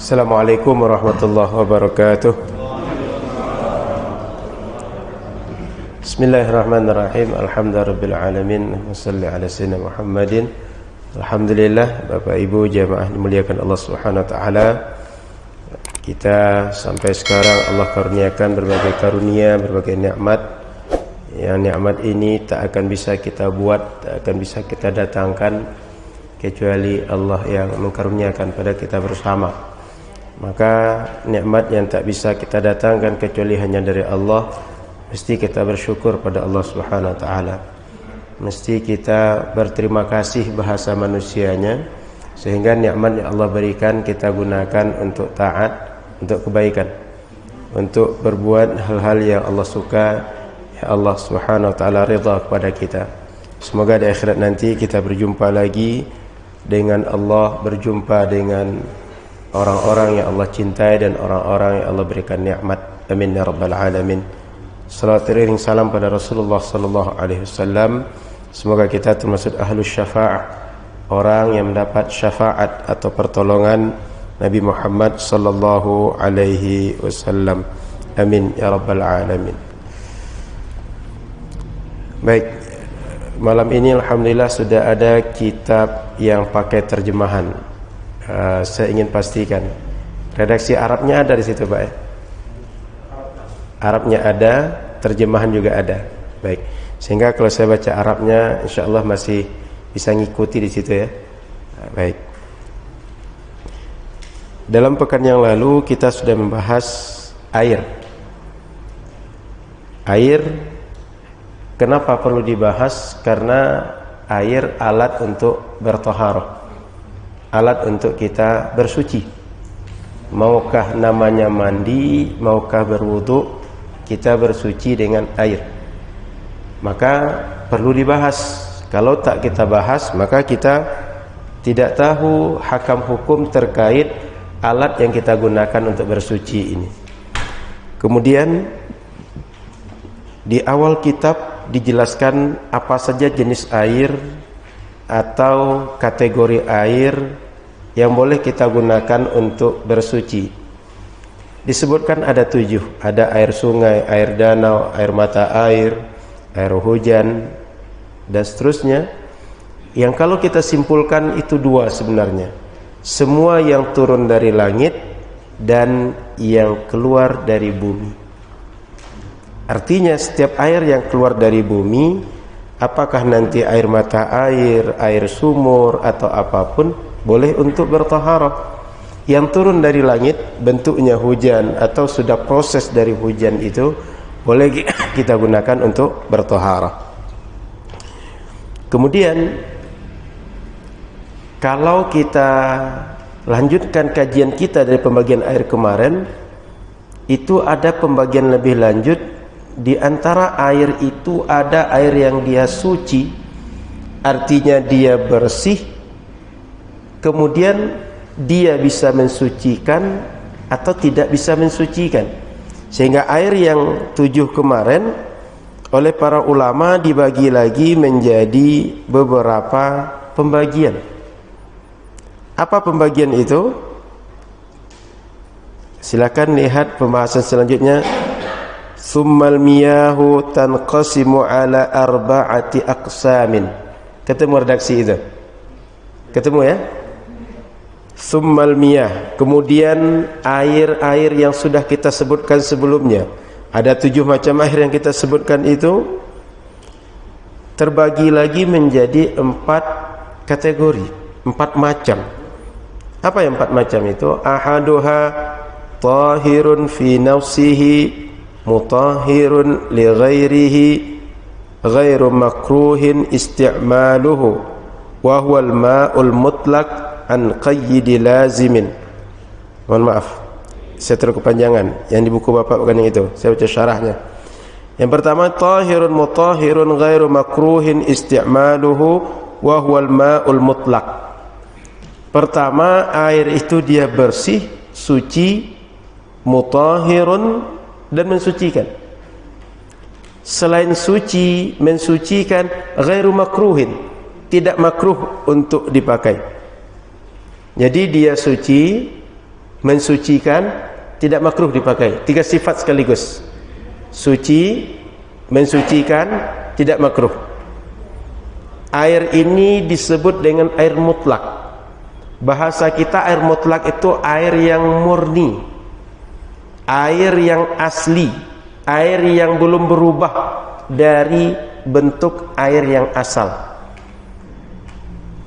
Assalamualaikum warahmatullahi wabarakatuh. Bismillahirrahmanirrahim. Alhamdulillahirabbil alamin. Wassalli ala sayyidina Muhammadin. Alhamdulillah, Bapak Ibu jamaah dimuliakan Allah Subhanahu wa taala. Kita sampai sekarang Allah karuniakan berbagai karunia, berbagai nikmat. Yang nikmat ini tak akan bisa kita buat, tak akan bisa kita datangkan kecuali Allah yang mengkaruniakan pada kita bersama. Maka nikmat yang tak bisa kita datangkan kecuali hanya dari Allah, mesti kita bersyukur pada Allah Subhanahu wa taala. Mesti kita berterima kasih bahasa manusianya, sehingga nikmat yang Allah berikan kita gunakan untuk taat, untuk kebaikan, untuk berbuat hal-hal yang Allah suka, yang Allah Subhanahu wa taala ridha kepada kita. Semoga di akhirat nanti kita berjumpa lagi dengan Allah, berjumpa dengan orang-orang yang Allah cintai dan orang-orang yang Allah berikan nikmat. Amin ya rabbal alamin. Salat teriring salam pada Rasulullah sallallahu alaihi wasallam. Semoga kita termasuk ahlus syafa'ah, orang yang mendapat syafaat atau pertolongan Nabi Muhammad sallallahu alaihi wasallam. Amin ya rabbal alamin. Baik, malam ini alhamdulillah sudah ada kitab yang pakai terjemahan. Saya ingin pastikan redaksi Arabnya ada di situ, Pak ya? Arabnya ada, terjemahan juga ada. Baik, sehingga kalau saya baca Arabnya insyaallah masih bisa ngikuti di situ ya. Baik. Dalam pekan yang lalu kita sudah membahas air. Air kenapa perlu dibahas? Karena air alat untuk bertaharah, alat untuk kita bersuci. Maukah namanya mandi, maukah berwudu, kita bersuci dengan air. Maka perlu dibahas. Kalau tak kita bahas, maka kita tidak tahu hakam hukum terkait alat yang kita gunakan untuk bersuci ini. Kemudian di awal kitab dijelaskan apa saja jenis air atau kategori air yang boleh kita gunakan untuk bersuci. Disebutkan ada 7. Ada air sungai, air danau, air mata air, air hujan, dan seterusnya. Yang kalau kita simpulkan itu 2 sebenarnya. Semua yang turun dari langit dan yang keluar dari bumi. Artinya setiap air yang keluar dari bumi, apakah nanti air mata air, air sumur atau apapun, boleh untuk bertaharah. Yang turun dari langit bentuknya hujan atau sudah proses dari hujan itu boleh kita gunakan untuk bertaharah. Kemudian kalau kita lanjutkan kajian kita dari pembagian air kemarin, itu ada pembagian lebih lanjut. Di antara air itu ada air yang dia suci, artinya dia bersih, kemudian dia bisa mensucikan atau tidak bisa mensucikan. Sehingga air yang 7 kemarin oleh para ulama dibagi lagi menjadi beberapa pembagian. Apa pembagian itu? Silakan lihat pembahasan selanjutnya. Summal miyahu tanqasimu ala arba'ati aqsamin. Ketemu redaksi itu? Ketemu ya? Summal miyah. Kemudian air-air yang sudah kita sebutkan sebelumnya. Ada 7 macam air yang kita sebutkan itu terbagi lagi menjadi 4 kategori, 4 macam. Apa yang 4 macam itu? Ahaduha tahirun fi nafsihi mutahhirun li ghairihi ghairu makruhin isti'maluhu wa huwa al-ma'ul mutlaq an qayyidi lazimin. Mohon maaf, saya terlalu kepanjangan. Yang di buku Bapak bukan yang itu. Saya baca syarahnya. Yang pertama, tahirun mutahhirun ghairu makruhin isti'maluhu wa huwa al-ma'ul mutlaq. Pertama, air itu dia bersih, suci, mutahhirun, dan mensucikan. Selain suci, mensucikan, ghairu makruhin, tidak makruh untuk dipakai. Jadi dia suci, mensucikan, tidak makruh dipakai. 3 sifat sekaligus. Suci, mensucikan, tidak makruh. Air ini disebut dengan air mutlak. Bahasa kita air mutlak itu air yang murni, air yang asli, air yang belum berubah dari bentuk air yang asal.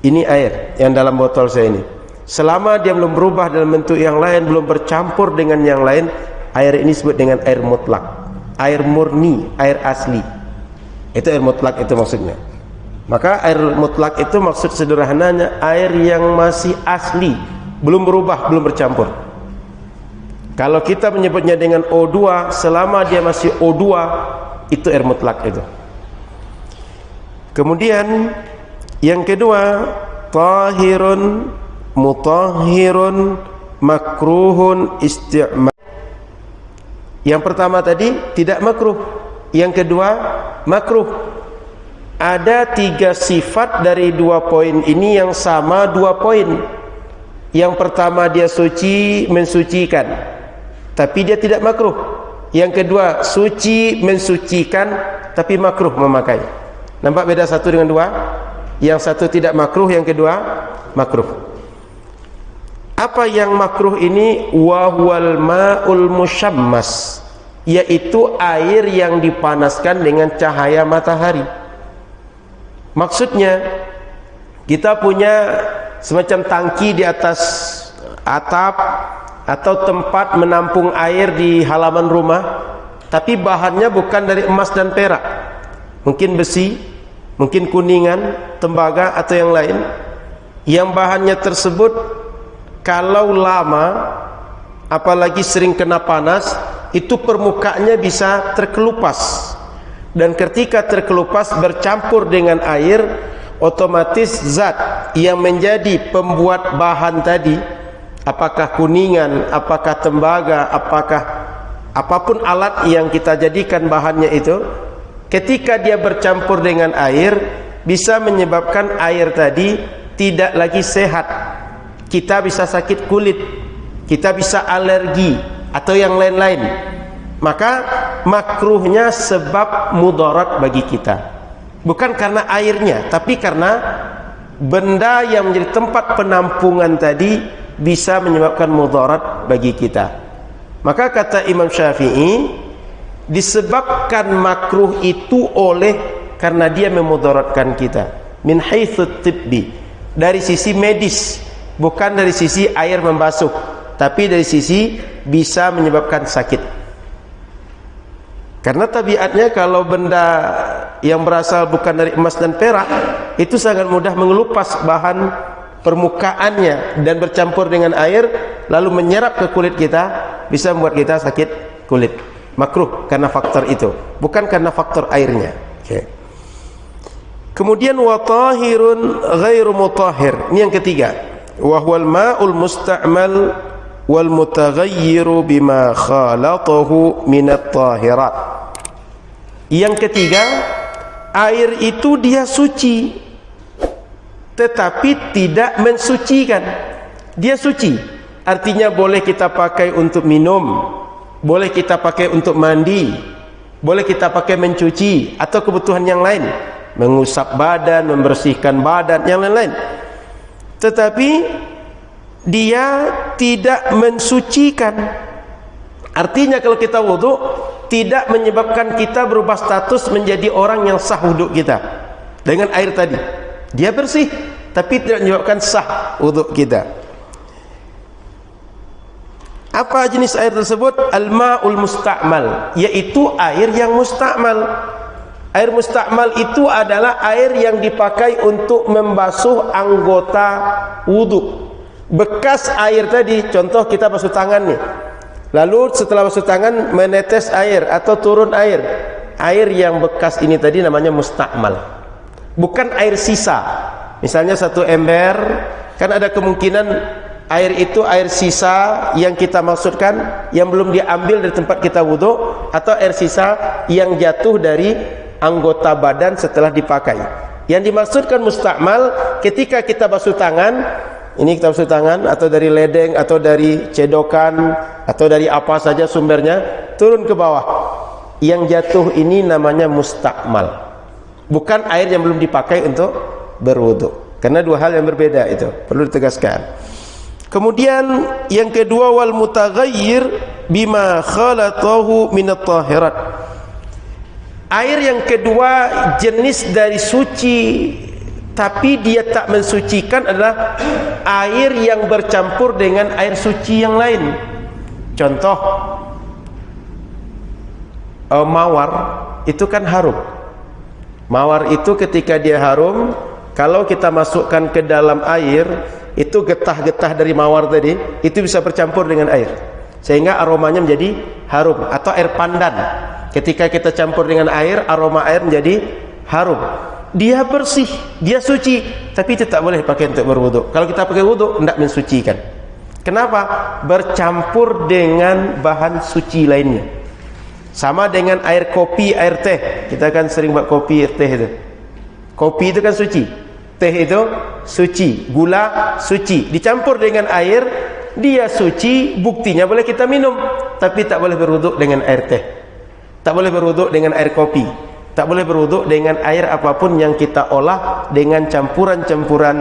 Ini air yang dalam botol saya ini. Selama dia belum berubah dalam bentuk yang lain, belum bercampur dengan yang lain, air ini disebut dengan air mutlak, air murni, air asli. Itu air mutlak itu maksudnya. Maka air mutlak itu maksud sederhananya air yang masih asli, belum berubah, belum bercampur. Kalau kita menyebutnya dengan O2, selama dia masih O2, itu air mutlak itu. Kemudian yang kedua, tahirun, mutahhirun, makruhun, isti'mal. Yang pertama tadi tidak makruh, yang kedua makruh. Ada 3 sifat dari 2 poin ini yang sama 2 poin. Yang pertama dia suci, mensucikan, tapi dia tidak makruh. Yang kedua suci, mensucikan, tapi makruh memakai. Nampak beda satu dengan 2? Yang satu tidak makruh, yang kedua makruh. Apa yang makruh ini? Wa huwal ma'ul musyammas, yaitu air yang dipanaskan dengan cahaya matahari. Maksudnya kita punya semacam tangki di atas atap atau tempat menampung air di halaman rumah, tapi bahannya bukan dari emas dan perak, mungkin besi, mungkin kuningan, tembaga atau yang lain. Yang bahannya tersebut kalau lama, apalagi sering kena panas, itu permukaannya bisa terkelupas. Dan ketika terkelupas bercampur dengan air, otomatis zat yang menjadi pembuat bahan tadi, apakah kuningan, apakah tembaga, apakah apapun alat yang kita jadikan bahannya itu, ketika dia bercampur dengan air, bisa menyebabkan air tadi tidak lagi sehat. Kita bisa sakit kulit, kita bisa alergi atau yang lain-lain. Maka makruhnya sebab mudarat bagi kita, bukan karena airnya, tapi karena benda yang menjadi tempat penampungan tadi bisa menyebabkan mudarat bagi kita. Maka kata Imam Syafi'i, disebabkan makruh itu oleh karena dia memudaratkan kita min haitsu tibbi, dari sisi medis, bukan dari sisi air membasuh, tapi dari sisi bisa menyebabkan sakit. Karena tabiatnya kalau benda yang berasal bukan dari emas dan perak, itu sangat mudah mengelupas bahan permukaannya dan bercampur dengan air, lalu menyerap ke kulit kita, bisa membuat kita sakit kulit. Makruh karena faktor itu, bukan karena faktor airnya. Okay. Kemudian wa tahirun ghairu mutahhir, ini yang ketiga. Wa huwal ma'ul musta'mal wal mutaghayyiru bima khalatahu minat tahirat. Yang ketiga, air itu dia suci, tetapi tidak mensucikan. Dia suci, artinya boleh kita pakai untuk minum, boleh kita pakai untuk mandi, boleh kita pakai mencuci atau kebutuhan yang lain, mengusap badan, membersihkan badan, yang lain-lain. Tetapi dia tidak mensucikan. Artinya kalau kita wudu, tidak menyebabkan kita berubah status menjadi orang yang sah wudu kita dengan air tadi. Dia bersih, tapi tidak menyebabkan sah wudu kita. Apa jenis air tersebut? Al-ma'ul musta'mal, yaitu air yang musta'mal. Air musta'mal itu adalah air yang dipakai untuk membasuh anggota wudu. Bekas air tadi, contoh kita basuh tangan nih, lalu setelah basuh tangan menetes air atau turun air, air yang bekas ini tadi namanya musta'mal, bukan air sisa. Misalnya satu ember, kan ada kemungkinan air itu air sisa yang kita maksudkan, yang belum diambil dari tempat kita wudu, atau air sisa yang jatuh dari anggota badan setelah dipakai. Yang dimaksudkan musta'mal ketika kita basuh tangan, ini kita basuh tangan, atau dari ledeng, atau dari cedokan, atau dari apa saja sumbernya, turun ke bawah. Yang jatuh ini namanya mustakmal, bukan air yang belum dipakai untuk berwudu. Karena dua hal yang berbeda, itu perlu ditegaskan. Kemudian yang kedua, wal mutaghayyir bima khalatahu minat tahirat. Air yang kedua jenis dari suci tapi dia tak mensucikan adalah air yang bercampur dengan air suci yang lain. Contoh, mawar itu kan harum. Mawar itu ketika dia harum, kalau kita masukkan ke dalam air, itu getah-getah dari mawar tadi itu bisa bercampur dengan air sehingga aromanya menjadi harum. Atau air pandan, ketika kita campur dengan air, aroma air menjadi harum. Dia bersih, dia suci, tapi itu tak boleh pakai untuk berwudu. Kalau kita pakai wudu, tidak mensucikan. Kenapa? Bercampur dengan bahan suci lainnya. Sama dengan air kopi, air teh. Kita kan sering buat kopi, teh itu. Kopi itu kan suci, teh itu suci, gula suci, dicampur dengan air, dia suci, buktinya boleh kita minum. Tapi tak boleh berwudu dengan air teh, tak boleh berwudu dengan air kopi, tak boleh berwudu dengan air apapun yang kita olah dengan campuran-campuran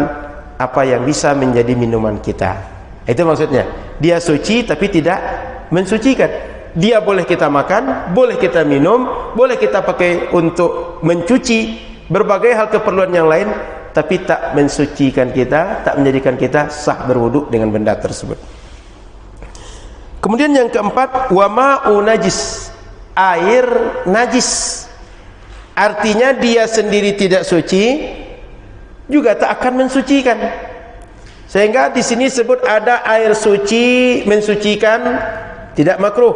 apa yang bisa menjadi minuman kita. Itu maksudnya, dia suci tapi tidak mensucikan. Dia boleh kita makan, boleh kita minum, boleh kita pakai untuk mencuci berbagai hal keperluan yang lain, tapi tak mensucikan kita, tak menjadikan kita sah berwudu dengan benda tersebut. Kemudian yang keempat, wa ma'u najis, air najis. Artinya dia sendiri tidak suci, juga tak akan mensucikan. Sehingga di sini sebut ada air suci mensucikan tidak makruh,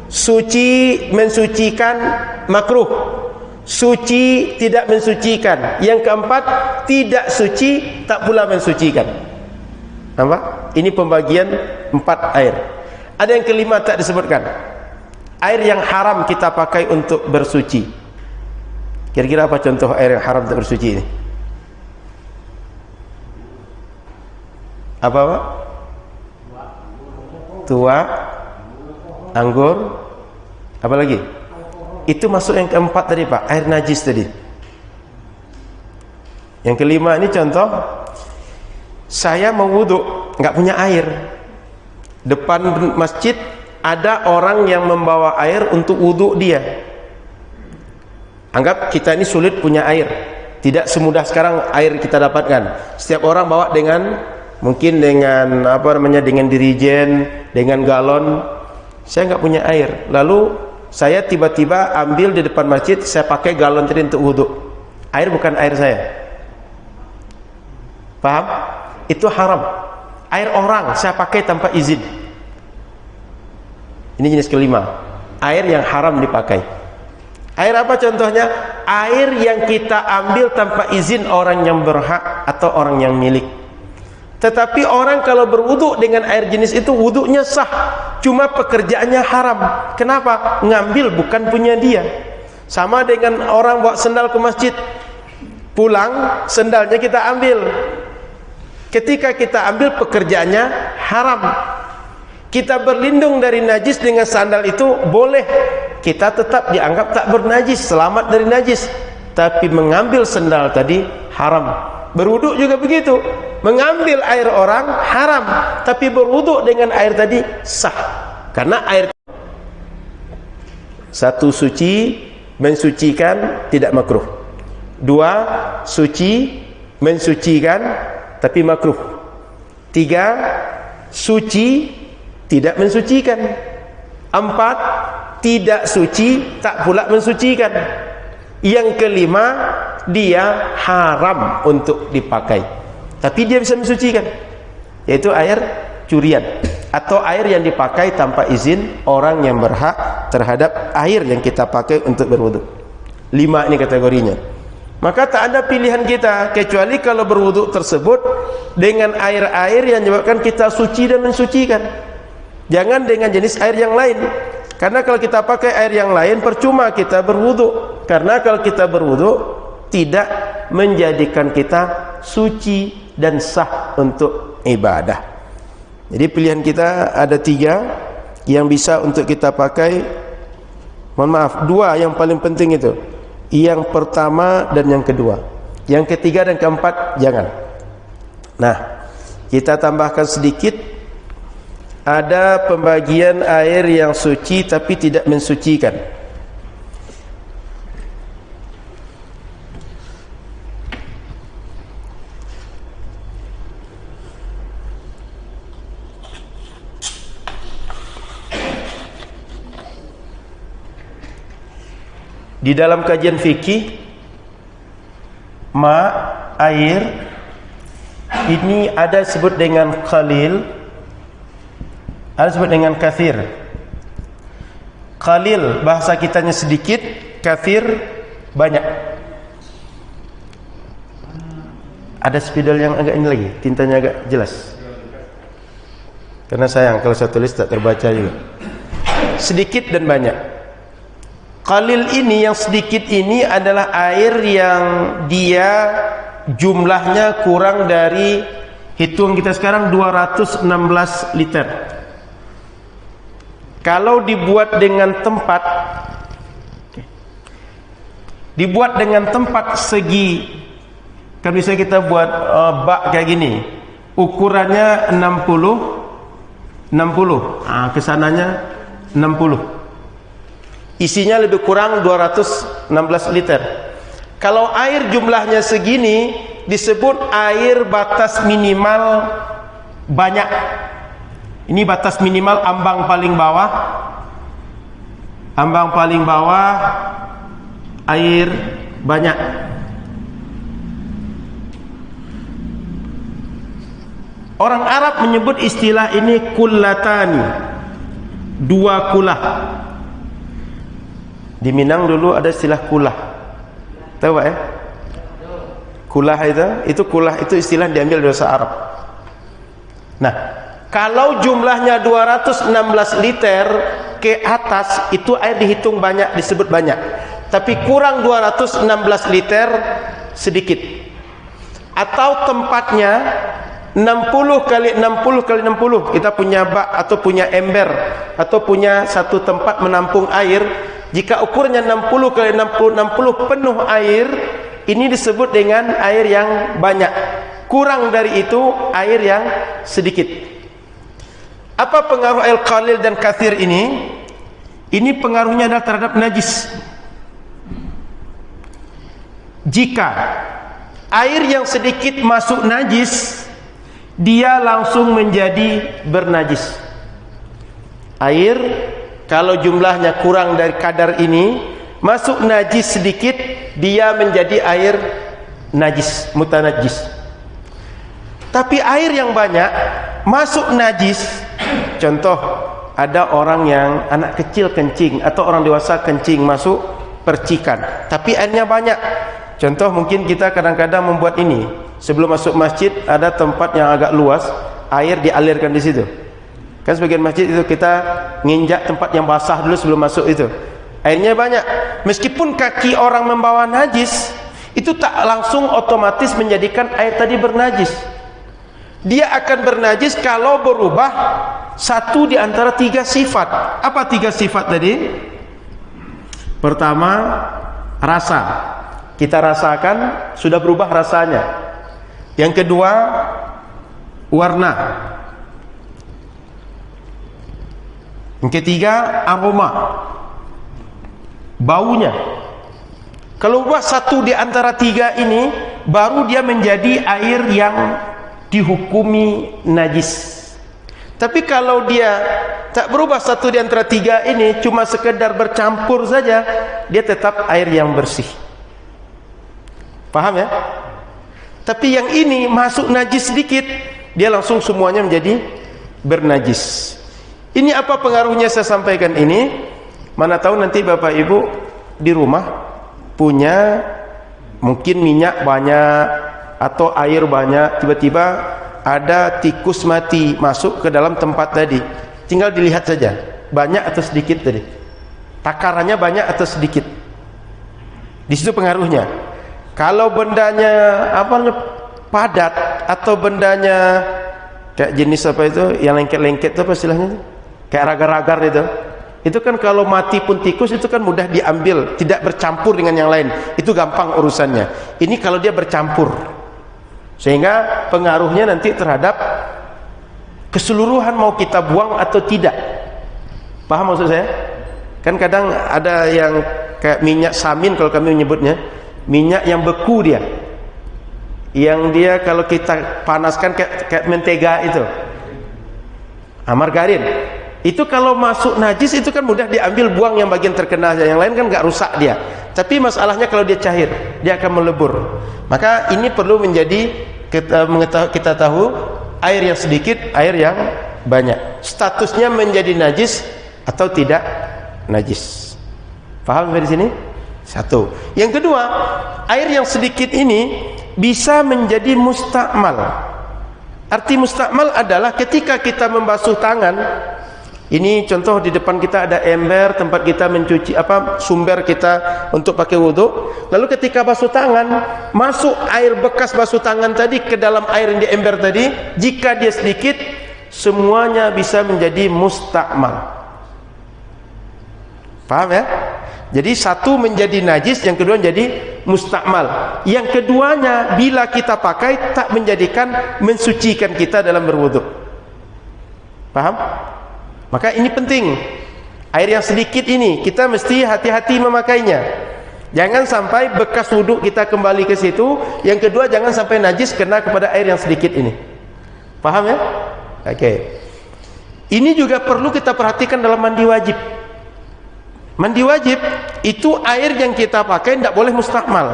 suci mensucikan makruh, suci tidak mensucikan. Yang keempat, tidak suci tak pula mensucikan. Nampak? Ini pembagian 4 air. Ada yang kelima tak disebutkan, air yang haram kita pakai untuk bersuci. Kira-kira apa contoh air yang haram untuk bersuci ini? Apa Pak? Tua, anggur, apa lagi? Itu masuk yang keempat tadi Pak, air najis tadi. Yang kelima ini contoh, saya mau wudu, nggak punya air. Depan masjid ada orang yang membawa air untuk wudu dia. Anggap kita ini sulit punya air, tidak semudah sekarang air kita dapatkan. Setiap orang bawa dengan, mungkin dengan apa namanya, dengan dirijen, dengan galon. Saya nggak punya air, lalu saya tiba-tiba ambil di depan masjid, saya pakai galon tadi untuk wudu. Air bukan air saya. Paham? Itu haram. Air orang saya pakai tanpa izin. Ini jenis kelima, air yang haram dipakai. Air apa contohnya? Air yang kita ambil tanpa izin orang yang berhak atau orang yang milik. Tetapi orang kalau berwudu dengan air jenis itu, wudunya sah, cuma pekerjaannya haram. Kenapa? Ngambil bukan punya dia. Sama dengan orang bawa sendal ke masjid, pulang sendalnya kita ambil. Ketika kita ambil, pekerjaannya haram. Kita berlindung dari najis dengan sandal itu boleh, kita tetap dianggap tak bernajis, selamat dari najis. Tapi mengambil sendal tadi haram. Berwudu juga begitu, mengambil air orang haram, tapi berwudu dengan air tadi sah. Karena air satu, suci mensucikan tidak makruh. Dua, suci mensucikan tapi makruh. Tiga, suci tidak mensucikan. Empat, tidak suci tak pula mensucikan. Yang kelima, dia haram untuk dipakai, tapi dia bisa mensucikan, yaitu air curian atau air yang dipakai tanpa izin orang yang berhak terhadap air yang kita pakai untuk berwudu. 5 ini kategorinya. Maka tak ada pilihan kita kecuali kalau berwudu tersebut dengan air-air yang menyebabkan kita suci dan mensucikan. Jangan dengan jenis air yang lain. Karena kalau kita pakai air yang lain, percuma kita berwudu. Karena kalau kita berwudu tidak menjadikan kita suci dan sah untuk untuk ibadah. Jadi pilihan kita ada 3 yang bisa untuk kita pakai. Mohon maaf, 2 yang paling penting itu. Yang pertama dan yang kedua. Yang ketiga dan keempat jangan. Nah, kita tambahkan sedikit. Ada pembagian air yang suci tapi tidak mensucikan. Di dalam kajian fikih, air ini ada disebut dengan qalil, ada disebut dengan kathir. Qalil bahasa kitanya sedikit, kathir banyak. Ada spidol yang agak ini lagi, tintanya agak jelas. Karena sayang kalau saya tulis tak terbaca juga. Sedikit dan banyak. Qalil ini, yang sedikit ini adalah air yang dia jumlahnya kurang dari, hitung kita sekarang 216 liter. Kalau dibuat dengan tempat segi, kan bisa kita buat bak kayak gini, ukurannya 60, kesananya 60. Isinya lebih kurang 216 liter. Kalau air jumlahnya segini, disebut air batas minimal banyak. Ini batas minimal ambang paling bawah. Ambang paling bawah air banyak. Orang Arab menyebut istilah ini kullatani, 2 kulah. Di Minang dulu ada istilah kulah. Tahu Pak ya? Kulah itu kulah itu istilah diambil dari bahasa Arab. Nah, kalau jumlahnya 216 liter ke atas, itu air dihitung banyak, disebut banyak. Tapi kurang 216 liter sedikit. Atau tempatnya 60 kali 60 kali 60. Kita punya bak atau punya ember atau punya satu tempat menampung air. Jika ukurnya 60 kali 60 penuh air, ini disebut dengan air yang banyak. Kurang dari itu air yang sedikit. Apa pengaruh air qalil dan kathir ini? Ini pengaruhnya adalah terhadap najis. Jika air yang sedikit masuk najis, dia langsung menjadi bernajis. Air kalau jumlahnya kurang dari kadar ini, masuk najis sedikit, dia menjadi air najis, mutanajis. Tapi air yang banyak masuk najis, contoh ada orang yang anak kecil kencing atau orang dewasa kencing masuk percikan, tapi airnya banyak. Contoh mungkin kita kadang-kadang membuat ini, sebelum masuk masjid ada tempat yang agak luas, air dialirkan di situ. Kan sebagian masjid itu kita nginjak tempat yang basah dulu sebelum masuk itu. Airnya banyak. Meskipun kaki orang membawa najis, itu tak langsung otomatis menjadikan air tadi bernajis. Dia akan bernajis kalau berubah satu di antara 3 sifat. Apa 3 sifat tadi? Pertama, rasa. Kita rasakan sudah berubah rasanya. Yang kedua, warna. Yang ketiga, aroma, baunya. Kalau ubah satu di antara 3 ini, baru dia menjadi air yang dihukumi najis. Tapi kalau dia tak berubah satu di antara 3 ini, cuma sekedar bercampur saja, dia tetap air yang bersih. Paham ya? Tapi yang ini masuk najis sedikit, dia langsung semuanya menjadi bernajis. Ini apa pengaruhnya saya sampaikan ini? Mana tahu nanti Bapak Ibu di rumah punya mungkin minyak banyak atau air banyak, tiba-tiba ada tikus mati masuk ke dalam tempat tadi. Tinggal dilihat saja, banyak atau sedikit tadi. Takarannya banyak atau sedikit. Di situ pengaruhnya. Kalau bendanya padat atau bendanya Kayak jenis apa itu, yang lengket-lengket itu apa istilahnya? Kayak ragar-ragar itu. Itu kan kalau mati pun tikus itu kan mudah diambil, tidak bercampur dengan yang lain. Itu gampang urusannya. Ini kalau dia bercampur, sehingga pengaruhnya nanti terhadap keseluruhan mau kita buang atau tidak. Paham maksud saya? Kan kadang ada yang kayak minyak samin kalau kami menyebutnya, minyak yang beku dia. Yang dia kalau kita panaskan kayak mentega itu. Margarin. Itu kalau masuk najis itu kan mudah diambil, buang yang bagian terkena, yang lain kan nggak rusak dia. Tapi masalahnya kalau dia cair, dia akan melebur. Maka ini perlu menjadi kita tahu air yang sedikit, air yang banyak. Statusnya menjadi najis atau tidak najis. Paham dari sini? Satu. Yang kedua, air yang sedikit ini bisa menjadi mustakmal. Arti mustakmal adalah ketika kita membasuh tangan. Ini contoh di depan kita ada ember tempat kita mencuci sumber kita untuk pakai wudhu. Lalu ketika basuh tangan, masuk air bekas basuh tangan tadi ke dalam air yang di ember tadi. Jika dia sedikit, semuanya bisa menjadi mustakmal. Paham ya? Jadi satu menjadi najis, yang kedua menjadi mustakmal. Yang keduanya bila kita pakai tak menjadikan mensucikan kita dalam berwudhu. Paham? Maka ini penting. Air yang sedikit ini kita mesti hati-hati memakainya. Jangan sampai bekas wudhu kita kembali ke situ. Yang kedua, jangan sampai najis kena kepada air yang sedikit ini. Paham ya? Oke. Ini juga perlu kita perhatikan dalam mandi wajib. Mandi wajib itu air yang kita pakai tidak boleh mustakmal.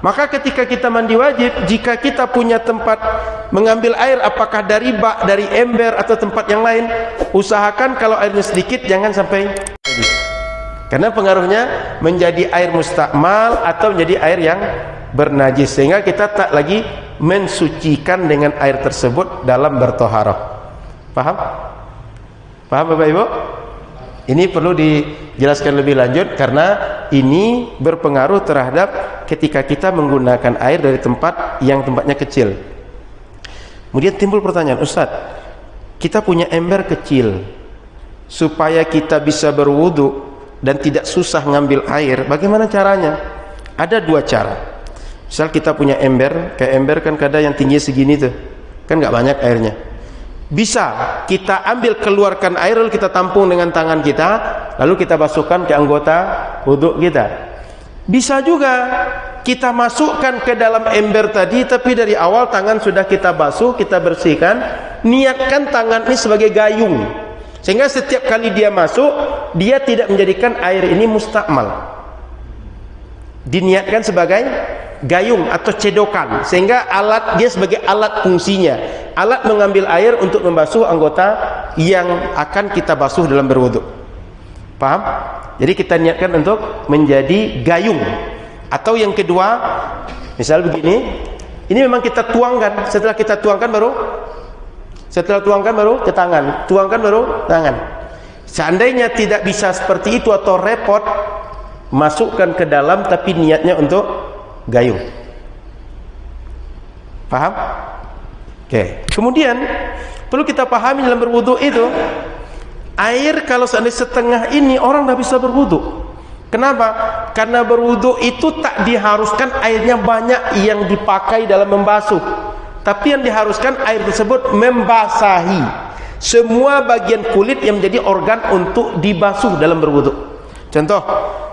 Maka ketika kita mandi wajib, jika kita punya tempat mengambil air, apakah dari bak, dari ember atau tempat yang lain, usahakan kalau airnya sedikit jangan sampai najis. Karena pengaruhnya menjadi air mustakmal atau menjadi air yang bernajis, sehingga kita tak lagi mensucikan dengan air tersebut dalam bertoharah. Paham? Paham Bapak Ibu? Ini perlu dijelaskan lebih lanjut karena ini berpengaruh terhadap ketika kita menggunakan air dari tempat yang tempatnya kecil. Kemudian timbul pertanyaan, Ustaz, kita punya ember kecil, supaya kita bisa berwudu dan tidak susah ngambil air, bagaimana caranya? Ada dua cara. Misal kita punya ember, kayak ember kan kadang yang tinggi segini tuh, kan nggak banyak airnya. Bisa kita ambil, keluarkan air, lalu kita tampung dengan tangan kita, lalu kita basuhkan ke anggota wudhu kita. Bisa juga kita masukkan ke dalam ember tadi, tapi dari awal tangan sudah kita basuh, kita bersihkan, niatkan tangan ini sebagai gayung, sehingga setiap kali dia masuk, dia tidak menjadikan air ini mustakmal. Diniatkan sebagai gayung atau cedokan, sehingga alat dia sebagai alat fungsinya, alat mengambil air untuk membasuh anggota yang akan kita basuh dalam berwudu. Paham? Jadi kita niatkan untuk menjadi gayung. Atau yang kedua, misal begini, ini memang kita tuangkan, setelah tuangkan baru ke tangan, tuangkan baru tangan. Seandainya tidak bisa seperti itu atau repot, masukkan ke dalam tapi niatnya untuk gayung. Paham? Oke. Kemudian perlu kita pahami dalam berwudu itu, air kalau seandainya setengah ini orang dah bisa berwudu. Kenapa? Karena berwudu itu tak diharuskan airnya banyak yang dipakai dalam membasuh, tapi yang diharuskan air tersebut membasahi semua bagian kulit yang menjadi organ untuk dibasuh dalam berwudu. Contoh,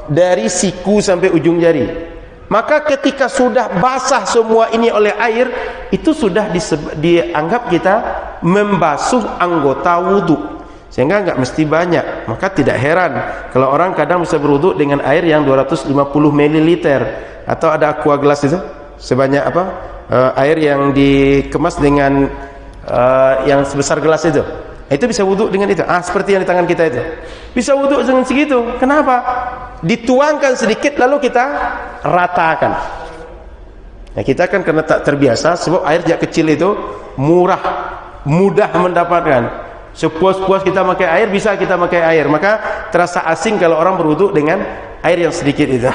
dari siku sampai ujung jari. Maka ketika sudah basah semua ini oleh air, itu sudah dianggap kita membasuh anggota wudhu, sehingga nggak mesti banyak. Maka tidak heran kalau orang kadang bisa berwudhu dengan air yang 250 ml, atau ada aqua gelas itu sebanyak air yang dikemas dengan yang sebesar gelas itu bisa wudhu dengan itu. Seperti yang di tangan kita itu bisa wudhu dengan segitu. Kenapa? Dituangkan sedikit lalu kita ratakan. Nah, kita kan karena tak terbiasa, sebab air jak kecil itu murah, mudah mendapatkan. Sepuas-puas kita pakai air, bisa kita pakai air. Maka terasa asing kalau orang berwudu dengan air yang sedikit itu.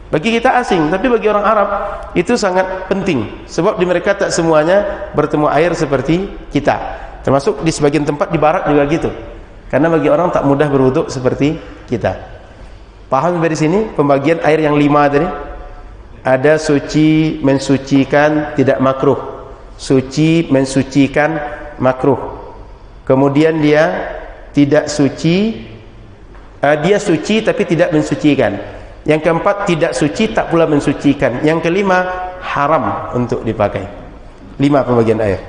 Bagi kita asing, tapi bagi orang Arab itu sangat penting, sebab di mereka tak semuanya bertemu air seperti kita. Termasuk di sebagian tempat di barat juga gitu. Karena bagi orang tak mudah berwudu seperti kita. Paham dari sini pembagian air yang 5 tadi? Ada suci, mensucikan, tidak makruh. Suci, mensucikan, makruh. Kemudian dia tidak suci, dia suci tapi tidak mensucikan. Yang keempat, tidak suci tak pula mensucikan. Yang kelima, haram untuk dipakai. 5 pembagian air.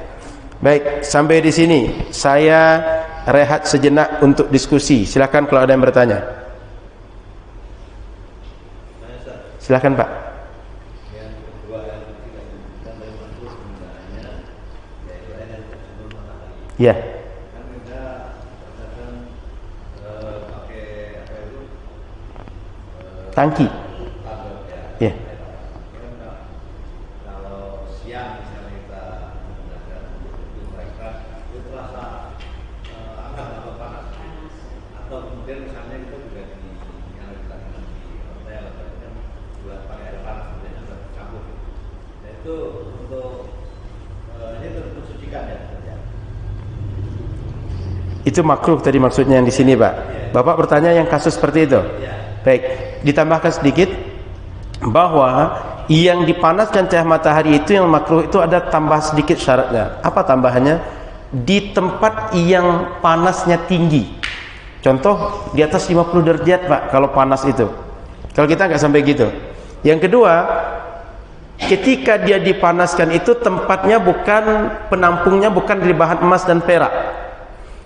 Baik, sampai di sini saya rehat sejenak untuk diskusi. Silakan kalau ada yang bertanya. Silakan Pak. Ya. Tangki. Ya. Kalau siang misalnya kita menggunakan itu mereka itu terasa agak panas. Atau kemudian misalnya kita juga dinyalakan di hotel atau buat pakai air panas kemudian campur. Nah itu untuk ini untuk sucikan ya. Itu makruh tadi maksudnya yang di sini, Pak. Bapak bertanya yang kasus seperti itu. Baik, ditambahkan sedikit bahwa yang dipanaskan cahaya matahari itu yang makruh itu ada tambah sedikit syaratnya. Apa tambahannya? Di tempat yang panasnya tinggi. Contoh di atas 50 derajat, Pak, kalau panas itu. Kalau kita nggak sampai gitu. Yang kedua, ketika dia dipanaskan itu tempatnya bukan, penampungnya bukan dari bahan emas dan perak.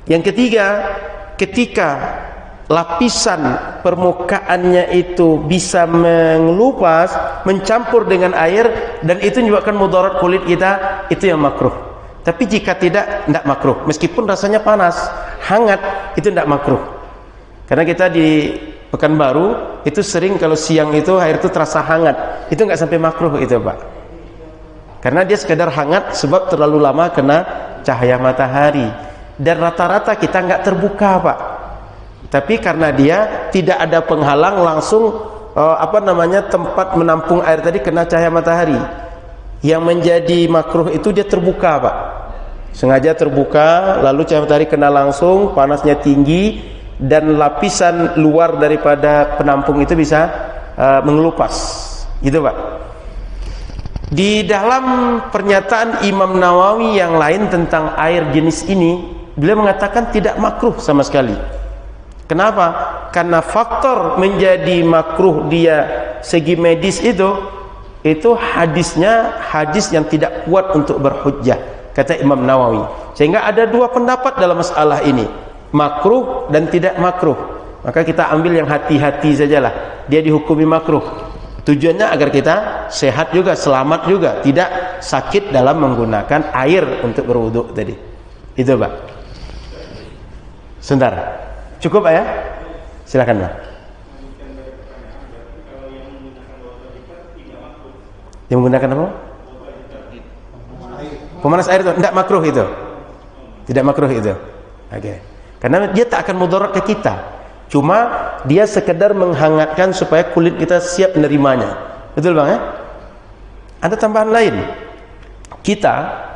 Yang ketiga, ketika lapisan permukaannya itu bisa mengelupas, mencampur dengan air, dan itu menyebabkan mudarat kulit kita, itu yang makruh. Tapi jika tidak makruh. Meskipun rasanya panas, hangat, itu tidak makruh. Karena kita di Pekanbaru itu sering kalau siang itu air itu terasa hangat, itu nggak sampai makruh itu, Pak. Karena dia sekedar hangat sebab terlalu lama kena cahaya matahari. Dan rata-rata kita nggak terbuka, Pak. Tapi karena dia tidak ada penghalang, langsung tempat menampung air tadi kena cahaya matahari. Yang menjadi makruh itu dia terbuka, Pak. Sengaja terbuka, lalu cahaya matahari kena langsung, panasnya tinggi, dan lapisan luar daripada penampung itu bisa mengelupas. Gitu, Pak. Di dalam pernyataan Imam Nawawi yang lain tentang air jenis ini, beliau mengatakan tidak makruh sama sekali. Kenapa? Karena faktor menjadi makruh dia segi medis itu hadisnya hadis yang tidak kuat untuk berhujjah, kata Imam Nawawi. Sehingga ada dua pendapat dalam masalah ini, makruh dan tidak makruh. Maka kita ambil yang hati-hati sajalah. Dia dihukumi makruh. Tujuannya agar kita sehat juga, selamat juga, tidak sakit dalam menggunakan air untuk berwudu tadi. Itu, Pak. Sebentar. Cukup, Pak ya? Silakan, Pak. Yang menggunakan apa? Pemanas air itu tidak makruh itu. Tidak makruh itu. Oke. Karena dia tak akan mudarat ke kita. Cuma dia sekedar menghangatkan supaya kulit kita siap menerimanya. Betul, Bang ya? Ada tambahan lain. Kita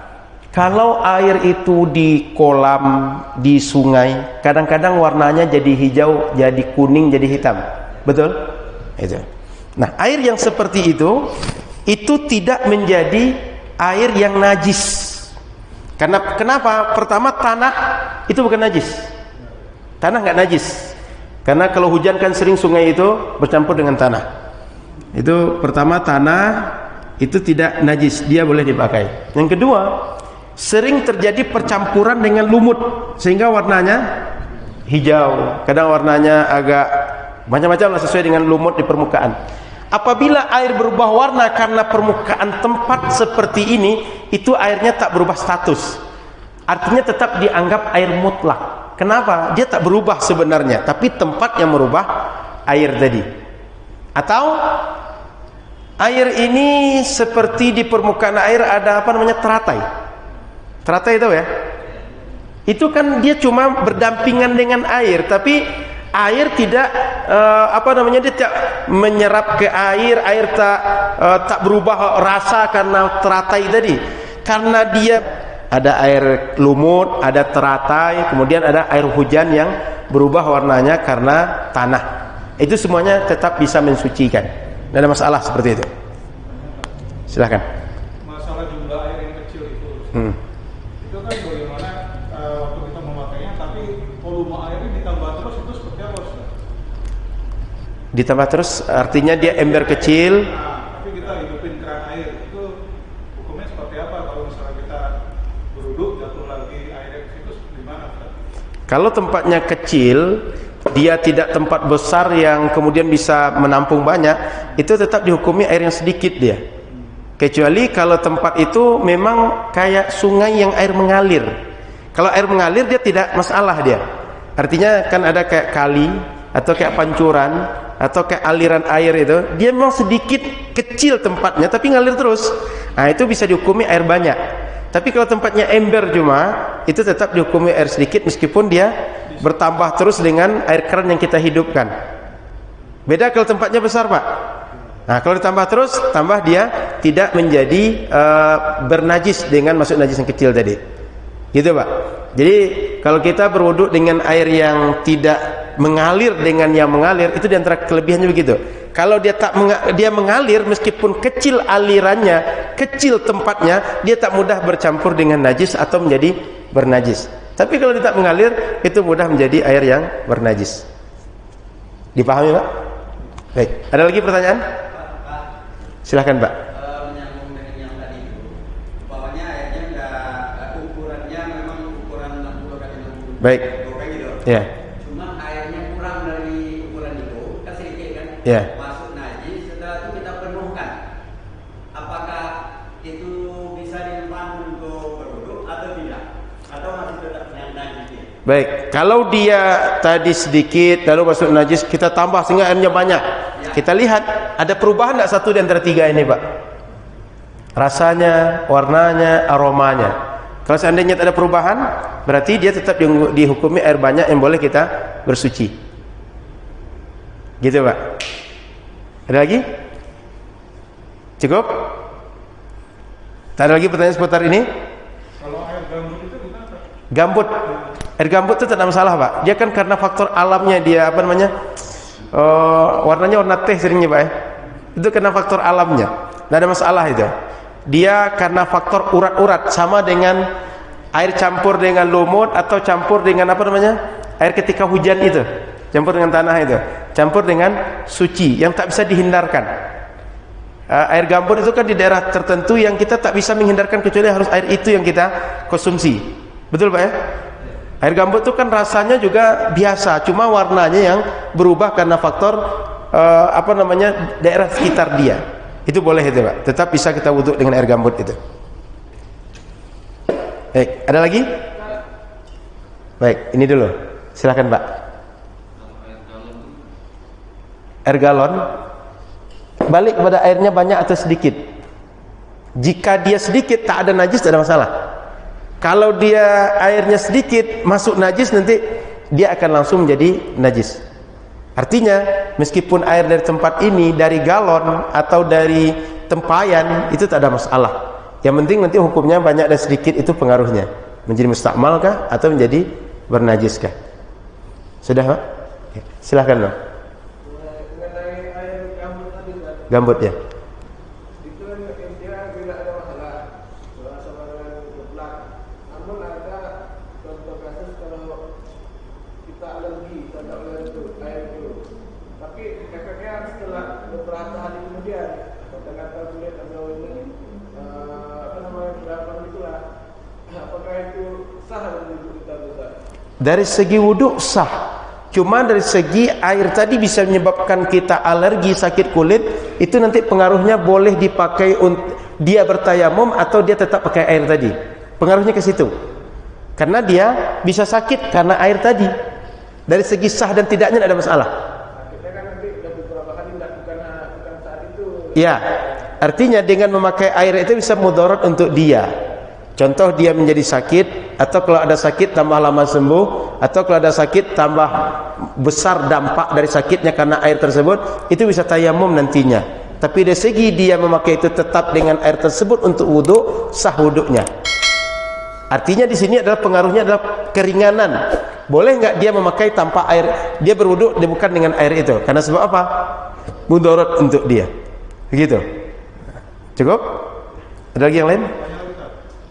kalau air itu di kolam, di sungai, kadang-kadang warnanya jadi hijau, jadi kuning, jadi hitam. Betul? Itu. Nah, air yang seperti itu tidak menjadi air yang najis. Karena kenapa? Pertama, tanah itu bukan najis. Tanah nggak najis. Karena kalau hujan kan sering sungai itu bercampur dengan tanah. Itu pertama, tanah itu tidak najis, dia boleh dipakai. Yang kedua, sering terjadi percampuran dengan lumut sehingga warnanya hijau, kadang warnanya agak macam-macam lah sesuai dengan lumut di permukaan. Apabila air berubah warna karena permukaan tempat seperti ini, itu airnya tak berubah status. Artinya tetap dianggap air mutlak. Kenapa? Dia tak berubah sebenarnya, tapi tempat yang merubah air tadi. Atau air ini seperti di permukaan air ada teratai. Teratai itu ya? Itu kan dia cuma berdampingan dengan air, tapi air tidak dia tidak menyerap ke air, tak berubah rasa karena teratai tadi. Karena dia ada air lumut, ada teratai, kemudian ada air hujan yang berubah warnanya karena tanah. Itu semuanya tetap bisa mensucikan. Tidak ada masalah seperti itu. Silahkan. Masalah jumlah air yang kecil itu, itu kan bagaimana waktu kita memakainya, tapi volume airnya ditambah terus, itu seperti apa, Ustaz? Ditambah terus artinya dia ember kecil. Nah, tapi kita hidupin keran air, itu hukumnya seperti apa kalau misalnya kita berwudu jatuh lagi airnya ke situ, gimana, Ustaz? Kalau tempatnya kecil, dia tidak tempat besar yang kemudian bisa menampung banyak, itu tetap dihukumi air yang sedikit dia. Kecuali kalau tempat itu memang kayak sungai yang air mengalir. Kalau air mengalir dia tidak masalah dia. Artinya kan ada kayak kali atau kayak pancuran atau kayak aliran air itu, dia memang sedikit kecil tempatnya tapi ngalir terus. Nah, itu bisa dihukumi air banyak. Tapi kalau tempatnya ember cuma, itu tetap dihukumi air sedikit meskipun dia bertambah terus dengan air keran yang kita hidupkan. Beda kalau tempatnya besar, Pak. Nah, kalau ditambah terus, tambah dia tidak menjadi bernajis dengan masuk najis yang kecil tadi. Gitu, Pak. Jadi kalau kita berwudu dengan air yang tidak mengalir dengan yang mengalir, itu diantara kelebihannya begitu. Kalau dia mengalir meskipun kecil alirannya, kecil tempatnya, dia tak mudah bercampur dengan najis atau menjadi bernajis. Tapi kalau dia tak mengalir, itu mudah menjadi air yang bernajis. Dipahami, Pak? Baik. Ada lagi pertanyaan? Silahkan, Pak. Menyambung dengan yang tadi itu, bawahnya airnya nggak ukurannya memang ukuran 60 kali 60. Baik. Gitu. Ya. Cuma airnya kurang dari ukuran itu, kan sedikit kan? Ya. Masuk najis, setelah itu kita penuhkan. Apakah itu bisa dimanfaatkan untuk berwudu atau tidak? Atau masih tetap yang najis ya? Baik. Kalau dia tadi sedikit lalu masuk najis, kita tambah sehingga airnya banyak. Kita lihat ada perubahan tidak satu di antara tiga ini, Pak? Rasanya, warnanya, aromanya. Kalau seandainya tak ada perubahan, berarti dia tetap dihukumi air banyak yang boleh kita bersuci. Gitu, Pak. Ada lagi? Cukup? Tak ada lagi pertanyaan seputar ini? Kalau air gambut itu gimana, Pak? Gambut. Air gambut itu tak ada masalah, Pak. Dia kan karena faktor alamnya dia apa namanya? Warnanya warna teh seringnya, Pak. Itu karena faktor alamnya. Tidak ada masalah itu. Dia karena faktor urat-urat, sama dengan air campur dengan lumut atau campur dengan apa namanya? Air ketika hujan itu. Campur dengan tanah itu. Campur dengan suci yang tak bisa dihindarkan. Air gambut itu kan di daerah tertentu yang kita tak bisa menghindarkan kecuali harus air itu yang kita konsumsi. Betul, Pak ya? Air gambut itu kan rasanya juga biasa, cuma warnanya yang berubah karena faktor apa namanya daerah sekitar dia. Itu boleh itu, Pak. Tetap bisa kita wudhu dengan air gambut itu. Baik, ada lagi? Baik, ini dulu. Silakan, Pak. Air galon. Balik kepada airnya banyak atau sedikit. Jika dia sedikit tak ada najis, tak ada masalah. Kalau dia airnya sedikit masuk najis, nanti dia akan langsung menjadi najis. Artinya meskipun air dari tempat ini, dari galon atau dari tempayan, itu tak ada masalah. Yang penting nanti hukumnya banyak dan sedikit itu pengaruhnya. Menjadi mustakmal kah atau menjadi bernajis kah? Sudah, Pak? Silahkan, Pak. Gambut ya. Dari segi wudhu sah. Cuma dari segi air tadi bisa menyebabkan kita alergi, sakit kulit, itu nanti pengaruhnya boleh dipakai untuk dia bertayamum atau dia tetap pakai air tadi. Pengaruhnya ke situ. Karena dia bisa sakit karena air tadi. Dari segi sah dan tidaknya tidak ada masalah. Kita kan nanti sudah beberapa kali bukan saat itu. Ya, artinya dengan memakai air itu bisa mudarat untuk dia. Contoh dia menjadi sakit, atau kalau ada sakit tambah lama sembuh, atau kalau ada sakit tambah besar dampak dari sakitnya karena air tersebut, itu bisa tayamum nantinya. Tapi dari segi dia memakai itu tetap dengan air tersebut untuk wudhu, sah wudhunya. Artinya di sini adalah pengaruhnya adalah keringanan. Boleh nggak dia memakai tanpa air? Dia berwudu bukan dengan air itu. Karena sebab apa? Mudarat untuk dia. Begitu. Cukup? Ada lagi yang lain?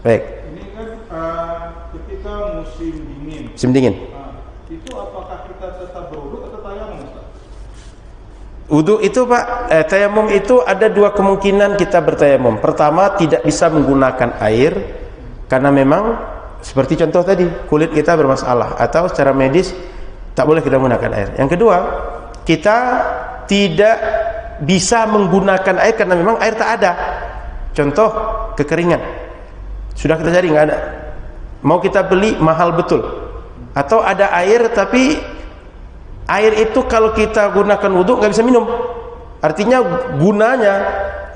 Baik. Ini kan ketika musim dingin. Musim dingin. Itu apakah kita tetap berwudu atau tayamum, Ustaz? Wudu itu Pak, tayamum itu ada dua kemungkinan kita bertayamum. Pertama, tidak bisa menggunakan air karena memang seperti contoh tadi, kulit kita bermasalah atau secara medis tak boleh kita menggunakan air. Yang kedua, kita tidak bisa menggunakan air karena memang air tak ada. Contoh, kekeringan. Sudah kita cari nggak ada. Mau kita beli mahal betul. Atau ada air tapi air itu kalau kita gunakan wudu nggak bisa minum. Artinya gunanya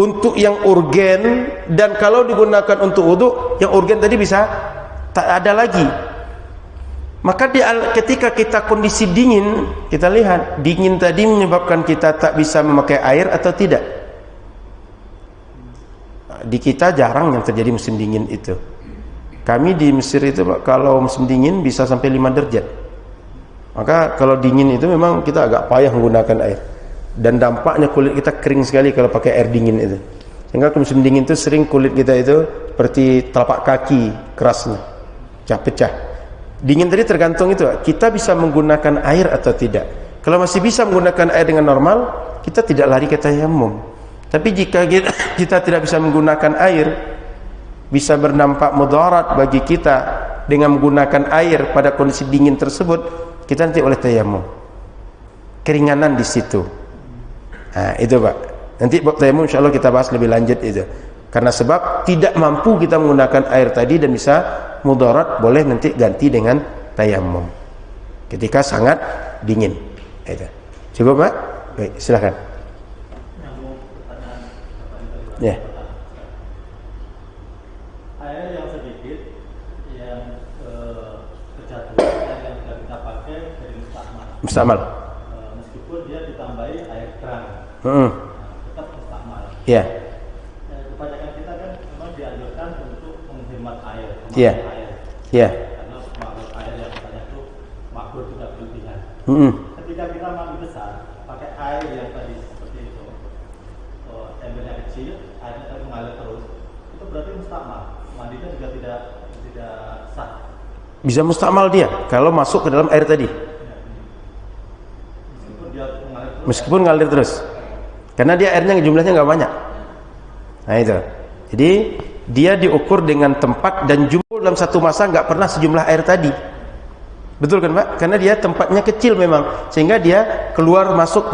untuk yang urgen, dan kalau digunakan untuk wudu yang urgen tadi bisa tak ada lagi. Maka ketika kita kondisi dingin, kita lihat dingin tadi menyebabkan kita tak bisa memakai air atau tidak. Di kita jarang yang terjadi musim dingin itu. Kami di Mesir itu Pak, kalau musim dingin bisa sampai 5 derajat. Maka kalau dingin itu memang kita agak payah menggunakan air. Dan dampaknya kulit kita kering sekali kalau pakai air dingin itu. Sehingga musim dingin itu sering kulit kita itu seperti telapak kaki kerasnya, pecah-pecah. Dingin tadi tergantung itu, kita bisa menggunakan air atau tidak. Kalau masih bisa menggunakan air dengan normal, kita tidak lari ke tayamum. Tapi jika kita tidak bisa menggunakan air, bisa berdampak mudarat bagi kita dengan menggunakan air pada kondisi dingin tersebut, kita nanti oleh tayamum. Keringanan di situ. Nah, itu Pak. Nanti bab tayamum insyaallah kita bahas lebih lanjut itu. Karena sebab tidak mampu kita menggunakan air tadi dan bisa mudarat, boleh nanti ganti dengan tayamum ketika sangat dingin. Itu. Cukup Pak? Baik, silakan. Ya. Air yang sedikit yang kejatuhan yang tidak kita pakai dari mustakmal. Meskipun dia ditambahi air keran, tetap mustakmal. Ya. Kebanyakan kita kan memang dianjurkan untuk menghemat air. Iya. Iya. Karena makhluk air yang banyak itu makhluk juga berlebihan. Ketika kita mandi besar, pakai air yang tadi seperti itu, embernya kecil, airnya tadi mengalir terus, itu berarti mustakmal. Mandinya juga tidak sah. Bisa mustakmal dia kalau masuk ke dalam air tadi. Meskipun dia mengalir terus. Meskipun ngalir terus. Karena dia airnya jumlahnya nggak banyak. Nah itu. Jadi dia diukur dengan tempat dan jumlah dalam satu masa nggak pernah sejumlah air tadi. Betul kan Pak? Karena dia tempatnya kecil memang, sehingga dia keluar masuk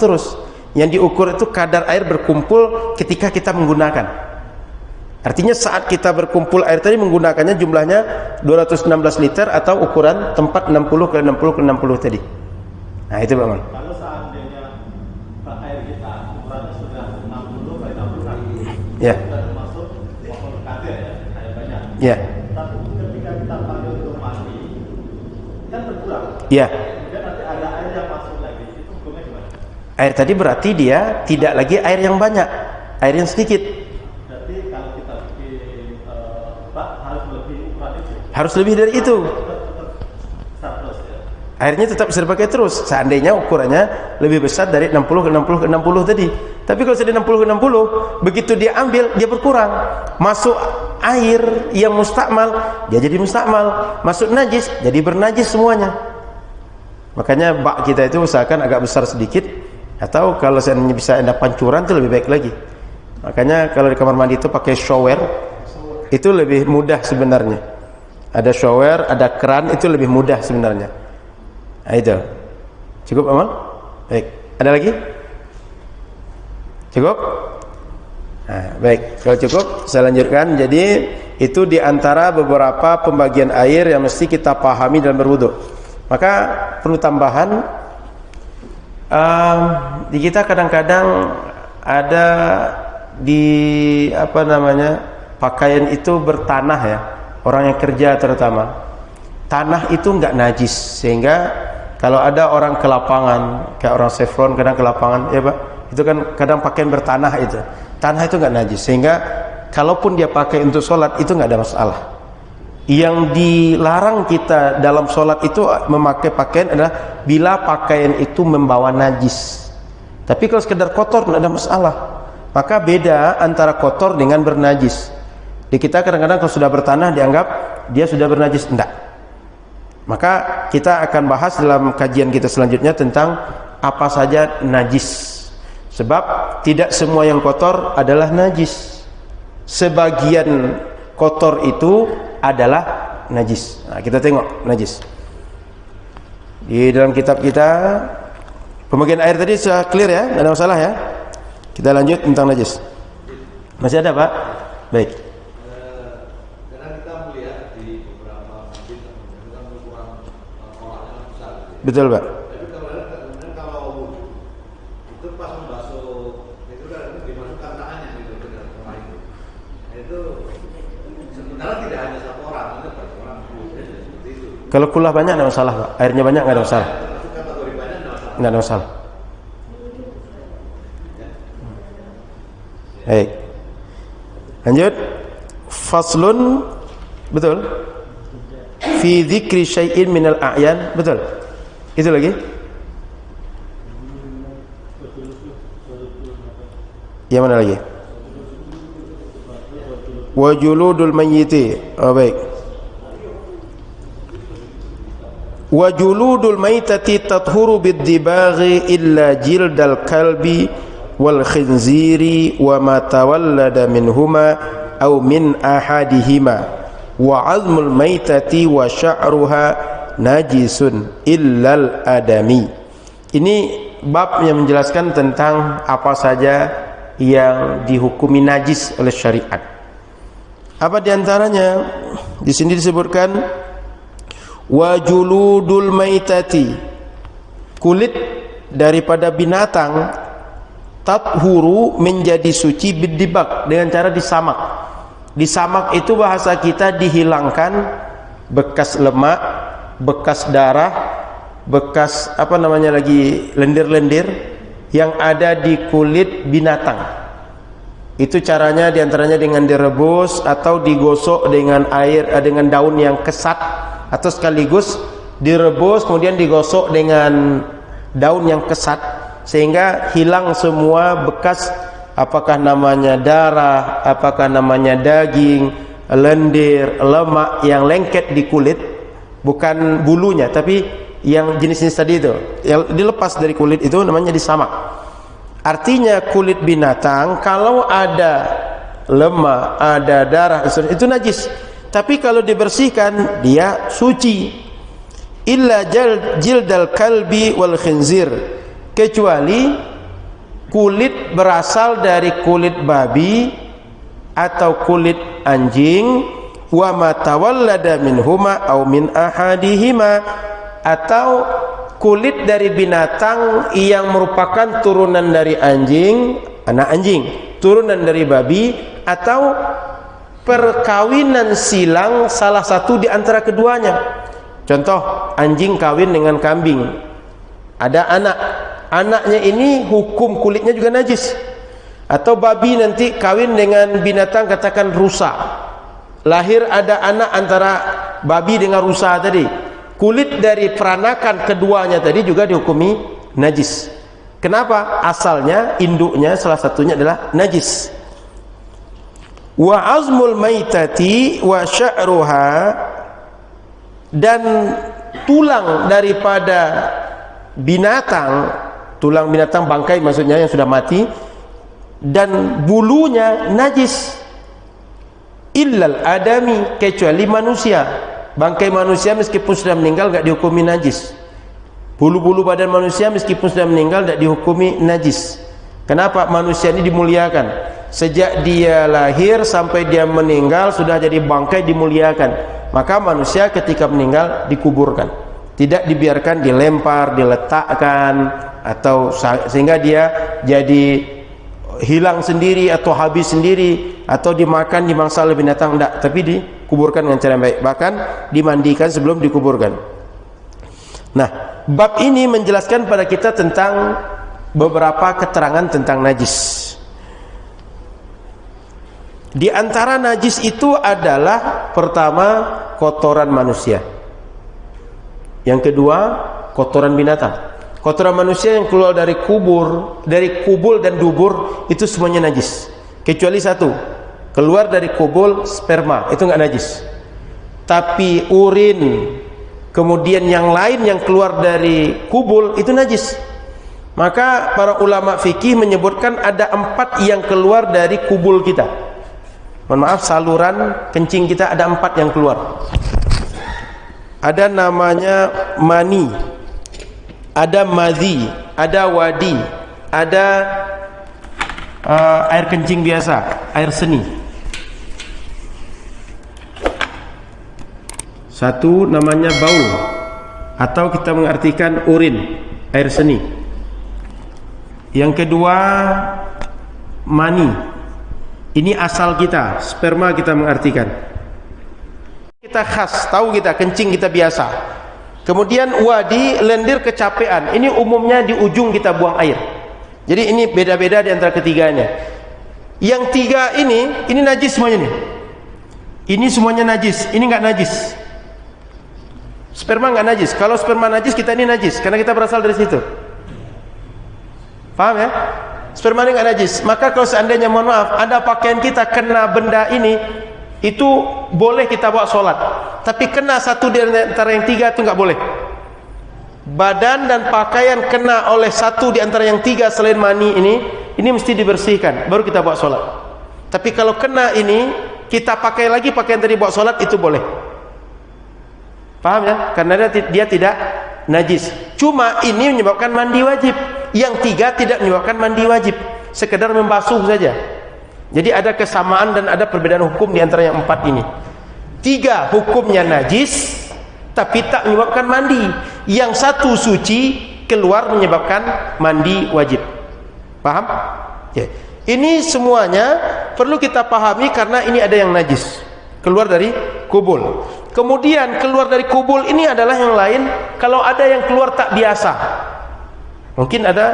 terus. Yang diukur itu kadar air berkumpul ketika kita menggunakan. Artinya saat kita berkumpul air tadi menggunakannya jumlahnya 216 liter atau ukuran tempat 60 ke 60 ke 60 tadi. Nah itu Pak Man. Kalau seandainya air kita ukurannya sudah 60 ke 60 kali, Ya. sudah termasuk kadir ya, air banyak. Ya. Tapi ketika kita pakai untuk mandi, kan berkurang. Ya. Kemudian nanti ada air yang masuk lagi, itu hukumnya gimana? Air tadi berarti dia tidak lagi air yang banyak, air yang sedikit. Berarti kalau kita bikin bak harus lebih ukuran itu. Harus lebih dari itu. Tetap surplus ya. Airnya tetap bisa dipakai terus. Seandainya ukurannya lebih besar dari 60 ke 60 ke 60 tadi. Tapi kalau sudah 60 ke 60, begitu dia ambil, dia berkurang. Masuk air yang mustakmal, dia jadi mustakmal. Masuk najis, jadi bernajis semuanya. Makanya bak kita itu usahakan agak besar sedikit. Atau kalau seandainya bisa ada pancuran itu lebih baik lagi. Makanya kalau di kamar mandi itu pakai shower, itu lebih mudah sebenarnya. Ada shower, ada keran, itu lebih mudah sebenarnya. Nah, itu. Cukup Amal? Baik. Ada lagi? Cukup? Nah, baik. Kalau cukup, saya lanjutkan. Jadi itu diantara beberapa pembagian air yang mesti kita pahami dalam berwudu. Maka perlu tambahan. Di kita kadang-kadang ada di pakaian itu bertanah ya, orang yang kerja terutama tanah itu enggak najis, sehingga kalau ada orang ke lapangan kayak orang chevron kadang ke lapangan ya Pak, itu kan kadang pakaian bertanah itu, tanah itu enggak najis, sehingga kalaupun dia pakai untuk sholat itu enggak ada masalah. Yang dilarang kita dalam sholat itu memakai pakaian adalah bila pakaian itu membawa najis. Tapi kalau sekedar kotor tidak ada masalah. Maka beda antara kotor dengan bernajis. Di kita kadang-kadang kalau sudah bertanah dianggap dia sudah bernajis. Tidak. Maka kita akan bahas dalam kajian kita selanjutnya tentang apa saja najis. Sebab tidak semua yang kotor adalah najis. Sebagian kotor itu adalah najis. Nah, kita tengok najis. Di dalam kitab kita pembagian air tadi sudah clear ya, tidak ada masalah ya. Kita lanjut tentang najis. Masih ada Pak? Baik. Karena kita melihat di beberapa hadis kita ukuran olahnya besar. Betul Pak. Tapi kemudian kalau itu pas membasuh itu kan dimasukkan tangannya gitu ke dalam orang itu. Nah, itu sebenarnya tidak hanya satu orang, itu banyak orang seperti itu. Kalau kulah banyak tidak masalah Pak. Airnya banyak tidak ada masalah. Termasuk kategori banyak Tidak ada masalah. Baik. Lanjut. Faslun, betul? Fi dzikri syai'in minal a'yan, betul? Itu lagi? Yang mana lagi? Wa juludul mayyiti. Oh, baik. Wa juludul maytati tathuru bid-dibaghi illa jildal kalbi wal khinziri wa ma tawallada minhuma aw min ahadihima wa azmul maytati wa sya'ruha najisun illal adami. Ini bab yang menjelaskan tentang apa saja yang dihukumi najis oleh syariat. Apa diantaranya? Di sini disebutkan wa juludul maytati, kulit daripada binatang, tathuru menjadi suci bidibak, dengan cara disamak. Disamak itu bahasa kita dihilangkan bekas lemak, bekas darah, bekas apa namanya lagi, lendir-lendir yang ada di kulit binatang. Itu caranya diantaranya dengan direbus atau digosok dengan air, dengan daun yang kesat, atau sekaligus direbus kemudian digosok dengan daun yang kesat, sehingga hilang semua bekas, apakah namanya darah, apakah namanya daging, lendir, lemak yang lengket di kulit, bukan bulunya tapi yang jenis-jenis tadi itu yang dilepas dari kulit, itu namanya disamak. Artinya kulit binatang kalau ada lemak, ada darah, itu najis. Tapi kalau dibersihkan dia suci. Illa jildal kalbi wal khinzir, kecuali kulit berasal dari kulit babi atau kulit anjing, wa ma tawallada minhuma aw min ahadihima, atau kulit dari binatang yang merupakan turunan dari anjing, anak anjing, turunan dari babi, atau perkawinan silang salah satu di antara keduanya. Contoh, anjing kawin dengan kambing, ada anak, anaknya ini hukum kulitnya juga najis. Atau babi nanti kawin dengan binatang, katakan rusa, lahir ada anak antara babi dengan rusa tadi, kulit dari peranakan keduanya tadi juga dihukumi najis. Kenapa? Asalnya, induknya salah satunya adalah najis. Wa azmul maitati wa sya'ruha, dan tulang daripada binatang, tulang binatang bangkai maksudnya yang sudah mati, dan bulunya najis. Illal adami, kecuali manusia. Bangkai manusia meskipun sudah meninggal tidak dihukumi najis. Bulu-bulu badan manusia meskipun sudah meninggal tidak dihukumi najis. Kenapa? Manusia ini dimuliakan. Sejak dia lahir sampai dia meninggal sudah jadi bangkai, dimuliakan. Maka manusia ketika meninggal dikuburkan, tidak dibiarkan dilempar, diletakkan, atau sehingga dia jadi hilang sendiri atau habis sendiri atau dimakan dimangsa oleh binatang, tidak, tapi dikuburkan dengan cara baik, bahkan dimandikan sebelum dikuburkan. Nah, bab ini menjelaskan pada kita tentang beberapa keterangan tentang najis. Di antara najis itu adalah pertama kotoran manusia. Yang kedua kotoran binatang. Kotoran manusia yang keluar dari kubul dan dubur itu semuanya najis. Kecuali satu, keluar dari kubul sperma, itu enggak najis. Tapi urin, kemudian yang lain yang keluar dari kubul itu najis. Maka para ulama fikih menyebutkan ada 4 yang keluar dari kubul kita. Mohon maaf, saluran kencing kita ada 4 yang keluar. Ada namanya mani, ada madhi, ada wadi, ada air kencing biasa, air seni. Satu namanya baul, atau kita mengartikan urin, air seni. Yang kedua mani, ini asal kita, sperma kita mengartikan. Kita khas, tahu kita, kencing kita biasa. Kemudian wadi, lendir kecapean, ini umumnya di ujung kita buang air. Jadi ini beda-beda di antara ketiganya. Yang 3 ini najis semuanya nih. Ini semuanya najis, ini enggak najis. Sperma enggak najis. Kalau sperma najis, kita ini najis karena kita berasal dari situ. Paham ya? Sperma ini enggak najis. Maka kalau seandainya, mohon maaf, ada pakaian kita kena benda ini, itu boleh kita bawa sholat. Tapi kena satu di antara yang 3 itu enggak boleh. Badan dan pakaian kena oleh satu di antara yang 3 selain mani ini mesti dibersihkan, baru kita bawa sholat. Tapi kalau kena ini, kita pakai lagi pakaian tadi bawa sholat, itu boleh. Paham ya? Karena dia tidak najis. Cuma ini menyebabkan mandi wajib. Yang 3 tidak menyebabkan mandi wajib, sekedar membasuh saja. Jadi ada kesamaan dan ada perbedaan hukum di antara yang 4 ini. 3 hukumnya najis, tapi tak menyebabkan mandi. Yang 1 suci, keluar menyebabkan mandi wajib. Paham? Ya. Ini semuanya perlu kita pahami karena ini ada yang najis, keluar dari kubul. Kemudian keluar dari kubul ini adalah yang lain. Kalau ada yang keluar tak biasa, mungkin ada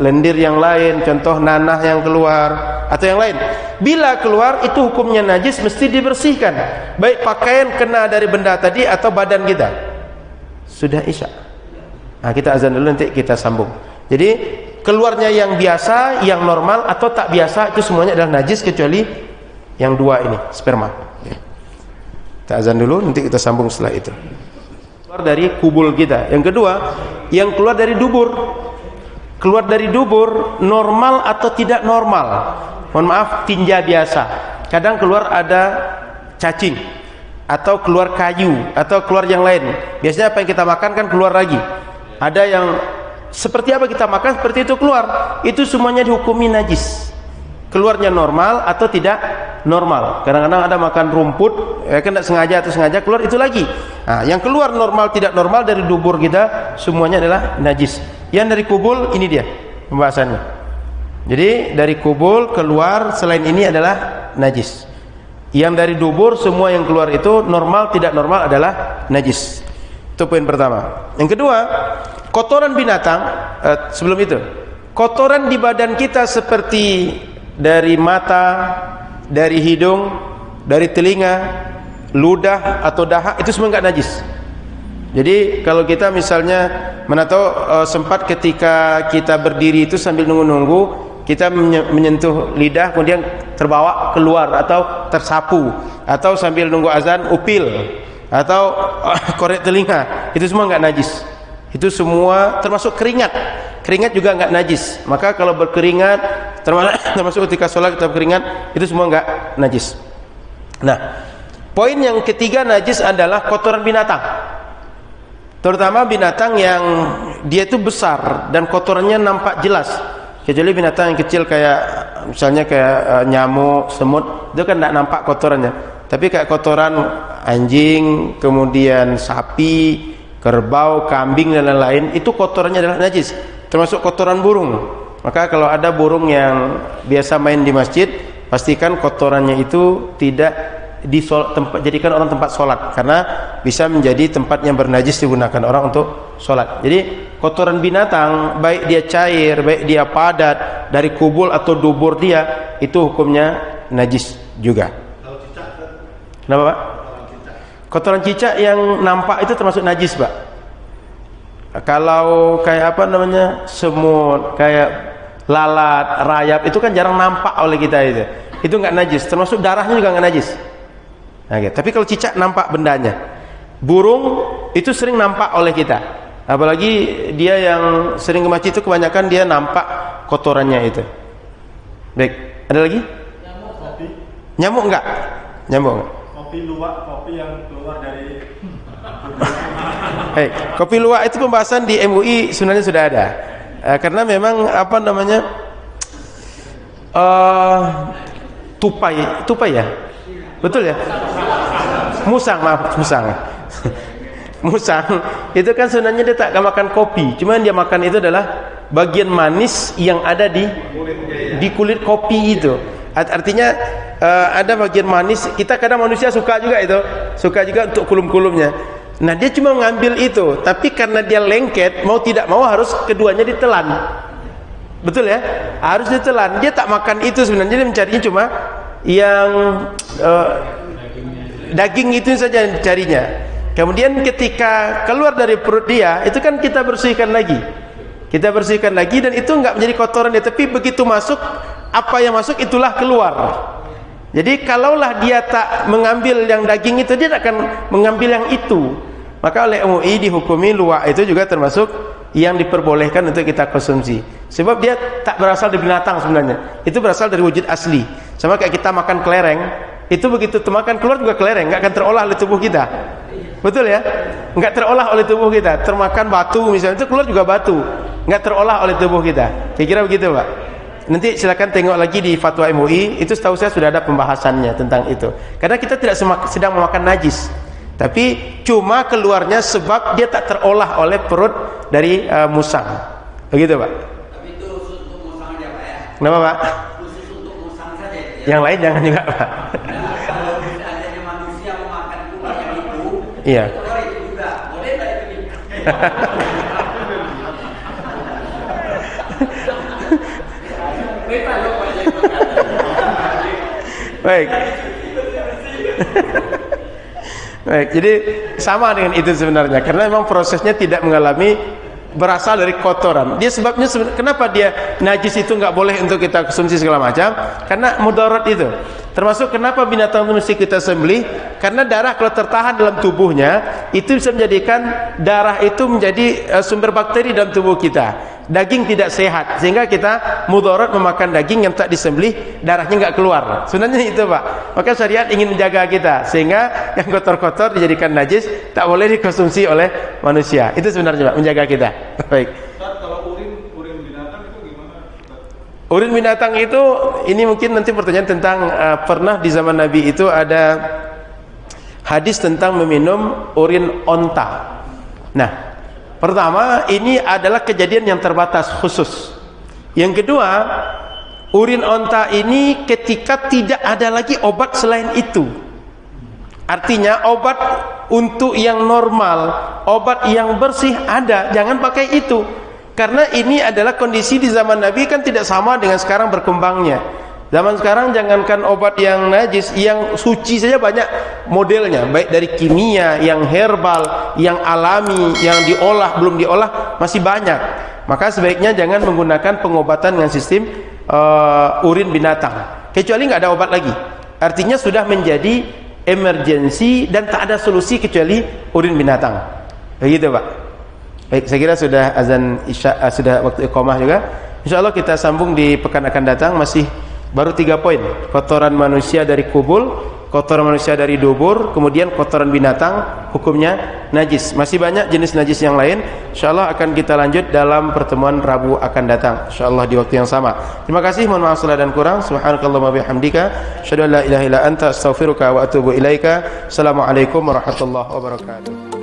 lendir yang lain, contoh nanah yang keluar atau yang lain. Bila keluar itu hukumnya najis, mesti dibersihkan. Baik pakaian kena dari benda tadi atau badan kita. Sudah isya. Nah, kita azan dulu, nanti kita sambung. Jadi keluarnya yang biasa, yang normal atau tak biasa, itu semuanya adalah najis kecuali yang 2 ini, sperma. Kita azan dulu, nanti kita sambung setelah itu. Keluar dari kubul kita. Yang kedua, yang keluar dari dubur. Keluar dari dubur normal atau tidak normal? Mohon maaf, tinja biasa. Kadang keluar ada cacing, atau keluar kayu, atau keluar yang lain. Biasanya apa yang kita makan kan keluar lagi. Ada yang seperti apa kita makan, seperti itu keluar. Itu semuanya dihukumi najis. Keluarnya normal atau tidak normal. Kadang-kadang ada makan rumput, kan tidak sengaja atau sengaja keluar itu lagi. Nah, yang keluar normal tidak normal dari dubur kita semuanya adalah najis. Yang dari kubul ini dia pembahasannya. Jadi dari kubul keluar selain ini adalah najis. Yang dari dubur semua yang keluar itu normal tidak normal adalah najis. Itu poin pertama. Yang kedua, kotoran binatang. Sebelum itu, kotoran di badan kita seperti dari mata, dari hidung, dari telinga, ludah atau dahak, itu semua enggak najis. Jadi kalau kita misalnya sempat ketika kita berdiri itu sambil nunggu-nunggu, kita menyentuh lidah kemudian terbawa keluar atau tersapu, atau sambil nunggu azan upil atau korek telinga, itu semua enggak najis. Itu semua termasuk keringat. Keringat juga enggak najis. Maka kalau berkeringat, termasuk ketika sholat kita berkeringat, itu semua enggak najis. Nah, poin yang ketiga najis adalah kotoran binatang. Terutama binatang yang dia itu besar dan kotorannya nampak jelas. Kecuali binatang yang kecil kayak misalnya kayak nyamuk, semut, itu kan tidak nampak kotorannya. Tapi kayak kotoran anjing, kemudian sapi, kerbau, kambing dan lain-lain, itu kotorannya adalah najis. Termasuk kotoran burung. Maka kalau ada burung yang biasa main di masjid, pastikan kotorannya itu tidak jadikan orang tempat sholat, karena bisa menjadi tempat yang bernajis digunakan orang untuk sholat. Jadi kotoran binatang, baik dia cair, baik dia padat, dari kubul atau dubur dia, itu hukumnya najis. juga. Kalau cicak kan, Kenapa Pak? kotoran cicak. Kotoran cicak yang nampak itu termasuk najis Pak. Kalau kayak apa namanya, semut, kayak lalat, rayap, itu kan jarang nampak oleh kita itu. Itu nggak najis, termasuk darahnya juga nggak najis. Nah, gitu. Tapi kalau cicak nampak bendanya. Burung itu sering nampak oleh kita. Apalagi dia yang sering ke masjid itu kebanyakan dia nampak kotorannya itu. Baik, ada lagi? Kopi, Nyamuk enggak? Nyamuk enggak? kopi luwak, kopi yang keluar dari Kopi luwak itu pembahasan di MUI sebenarnya sudah ada. Karena memang apa namanya, tupai ya, betul ya? Musang, maaf, musang. Musang itu kan sebenarnya dia tak makan kopi, cuman dia makan itu adalah bagian manis yang ada di kulit kopi itu. Artinya ada bagian manis. Kita kadang manusia suka juga itu, suka juga untuk kulum-kulumnya. Nah dia cuma mengambil itu, tapi karena dia lengket, mau tidak mau harus keduanya ditelan. Betul ya? Harus ditelan. Dia tak makan itu sebenarnya, dia mencarinya cuma yang daging itu saja yang dicarinya. Kemudian ketika keluar dari perut dia, itu kan kita bersihkan lagi. Kita bersihkan lagi dan itu enggak menjadi kotoran dia, tapi begitu masuk, apa yang masuk itulah keluar. Jadi kalaulah dia tak mengambil yang daging itu, dia tak akan mengambil yang itu. Maka oleh MUI dihukumi luwak itu juga termasuk yang diperbolehkan untuk kita konsumsi. Sebab dia tak berasal dari binatang sebenarnya. Itu berasal dari wujud asli. Sama kayak kita makan kelereng, itu begitu termakan keluar juga kelereng, enggak akan terolah oleh tubuh kita. Betul ya? Enggak terolah oleh tubuh kita. Termakan batu misalnya, itu keluar juga batu, enggak terolah oleh tubuh kita. Kira-kira begitu Pak. Nanti silakan tengok lagi di fatwa MUI, itu setahu saya sudah ada pembahasannya tentang itu. Karena kita tidak sedang memakan najis, tapi cuma keluarnya sebab dia tak terolah oleh perut dari musang. Begitu Pak. Tapi itu khusus untuk musang aja Pak ya? Kenapa Pak? Khusus untuk musang saja ya? Yang lain jangan juga Pak. Nah, kalau misalnya manusia memakan ular yang itu, Iya. ular itu juga, boleh nggak itu? Baik. Baik, jadi sama dengan itu sebenarnya, karena memang prosesnya tidak mengalami berasal dari kotoran. Dia sebabnya kenapa dia najis itu nggak boleh untuk kita konsumsi segala macam, karena mudarat itu. Termasuk kenapa binatang manusia kita sembelih, karena darah kalau tertahan dalam tubuhnya itu bisa menjadikan darah itu menjadi sumber bakteri dalam tubuh kita. Daging tidak sehat, sehingga kita mudarat memakan daging yang tak disembelih, darahnya nggak keluar. Sebenarnya itu Pak. Maka syariat ingin menjaga kita, sehingga yang kotor-kotor dijadikan najis, tak boleh dikonsumsi oleh manusia. Itu sebenarnya Pak, menjaga kita. Baik. Ustaz, kalau urin binatang itu gimana? Ustaz? Urin binatang itu, ini mungkin nanti pertanyaan tentang pernah di zaman Nabi itu ada hadis tentang meminum urin onta. Nah, pertama, ini adalah kejadian yang terbatas khusus. Yang kedua, urin onta ini ketika tidak ada lagi obat selain itu. Artinya obat untuk yang normal, obat yang bersih ada, jangan pakai itu. Karena ini adalah kondisi di zaman Nabi kan tidak sama dengan sekarang berkembangnya. Zaman sekarang jangankan obat yang najis, yang suci saja banyak modelnya, baik dari kimia, yang herbal, yang alami, yang diolah, belum diolah, masih banyak. Maka sebaiknya jangan menggunakan pengobatan dengan sistem urin binatang, kecuali nggak ada obat lagi. Artinya sudah menjadi emergensi dan tak ada solusi kecuali urin binatang. Begitu Pak. Baik, saya kira sudah azan isya, sudah waktu iqamah juga. Insyaallah kita sambung di pekan akan datang. Masih baru 3 poin. Kotoran manusia dari kubul, kotoran manusia dari dubur, kemudian kotoran binatang hukumnya najis. Masih banyak jenis najis yang lain. Insyaallah akan kita lanjut dalam pertemuan Rabu akan datang, insyaallah di waktu yang sama. Terima kasih, mohon maaf salah dan kurang. Subhanakallahumma bihamdika, asyhadu an la ilaha illa anta, astaghfiruka wa atubu ilaika. Assalamualaikum warahmatullahi wabarakatuh.